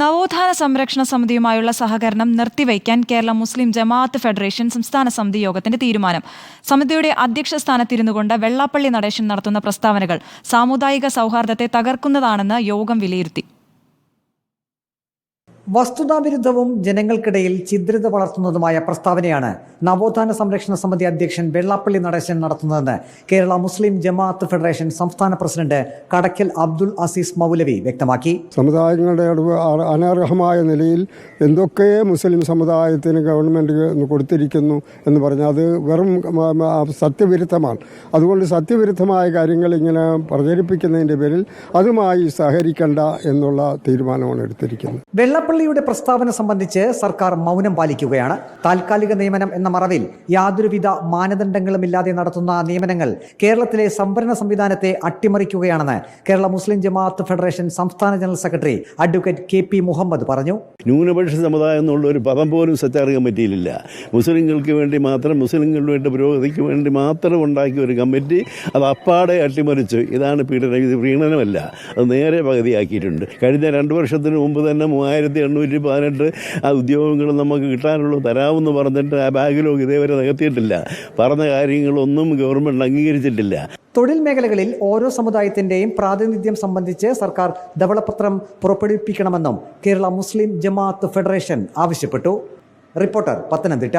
നവോത്ഥാന സംരക്ഷണ സമിതിയുമായുള്ള സഹകരണം നിർത്തിവയ്ക്കാൻ കേരള മുസ്ലിം ജമാഅത്ത് ഫെഡറേഷൻ സംസ്ഥാന സമിതി യോഗത്തിന്റെ തീരുമാനം. സമിതിയുടെ അധ്യക്ഷ സ്ഥാനത്തിരുന്നുകൊണ്ട് വെള്ളാപ്പള്ളി നടേശൻ നടത്തുന്ന പ്രസ്താവനകൾ സാമുദായിക സൗഹാർദ്ദത്തെ തകർക്കുന്നതാണെന്ന് യോഗം വിലയിരുത്തി. വസ്തുതാവിരുദ്ധവും ജനങ്ങൾക്കിടയിൽ ഛിദ്രത വളർത്തുന്നതുമായ പ്രസ്താവനയാണ് നവോത്ഥാന സംരക്ഷണ സമിതി അധ്യക്ഷൻ വെള്ളാപ്പള്ളി നടേശൻ നടത്തുന്നതെന്ന് കേരള മുസ്ലിം ജമാഅത്ത് ഫെഡറേഷൻ സംസ്ഥാന പ്രസിഡന്റ് കടയ്ക്കൽ അബ്ദുൽ അസീസ് മൗലവി വ്യക്തമാക്കി. സമുദായങ്ങളുടെ അനർഹമായ നിലയിൽ എന്തൊക്കെ മുസ്ലിം സമുദായത്തിന് ഗവൺമെന്റ് കൊടുത്തിരിക്കുന്നു എന്ന് പറഞ്ഞാൽ അത് വെറും സത്യവിരുദ്ധമാണ്. അതുകൊണ്ട് സത്യവിരുദ്ധമായ കാര്യങ്ങൾ ഇങ്ങനെ പ്രചരിപ്പിക്കുന്നതിന്റെ പേരിൽ അതുമായി സഹകരിക്കേണ്ട എന്നുള്ള തീരുമാനമാണ് എടുത്തിരിക്കുന്നത്. വെള്ളാപ്പള്ളിയുടെ പ്രസ്താവന സംബന്ധിച്ച് സർക്കാർ മൗനം പാലിക്കുകയാണ്. താൽക്കാലിക നിയമനം എന്ന മറവിൽ യാതൊരുവിധ മാനദണ്ഡങ്ങളുമില്ലാതെ നടത്തുന്ന നിയമനങ്ങൾ കേരളത്തിലെ സംവരണ സംവിധാനത്തെ അട്ടിമറിക്കുകയാണെന്ന് കേരള മുസ്ലിം ജമാഅത്ത് ഫെഡറേഷൻ സംസ്ഥാന general secretary advocate KP Muhammad പറഞ്ഞു. ന്യൂനപക്ഷ സമുദായം എന്നുള്ള ഒരു പദം പോലും സെറ്റാർ കമ്മിറ്റിയിലില്ല. മുസ്ലിങ്ങൾക്ക് വേണ്ടി മാത്രം, മുസ്ലിങ്ങളുടെ വേണ്ടി പുരോഗതിക്ക് വേണ്ടി മാത്രം ഉണ്ടാക്കിയ ഒരു കമ്മിറ്റി അത് അപ്പാടെ അട്ടിമറിച്ചു. ഇതാണ് പീഡനം. ഇത് പ്രീണനമല്ല, അത് നേരെ പകുതിയാക്കിയിട്ടുണ്ട്. കഴിഞ്ഞ 2 വർഷത്തിന് മുമ്പ് തന്നെ 3818 ആ ഉദ്യോഗങ്ങൾ നമുക്ക് കിട്ടാനുള്ളൂ തരാമെന്ന് പറഞ്ഞിട്ട് ആ ബാഗിലോക്ക് ഇതേവരെ നികത്തിയിട്ടില്ല. പറഞ്ഞ കാര്യങ്ങളൊന്നും ഗവൺമെന്റ് അംഗീകരിച്ചിട്ടില്ല. തൊഴിൽ മേഖലകളിൽ ഓരോ സമുദായത്തിന്റെയും പ്രാതിനിധ്യം സംബന്ധിച്ച് സർക്കാർ ധവളപത്രം പുറപ്പെടുവിപ്പിക്കണമെന്നും കേരള മുസ്ലിം ജമാഅത്ത് ഫെഡറേഷൻ ആവശ്യപ്പെട്ടു. റിപ്പോർട്ടർ, പത്തനംതിട്ട.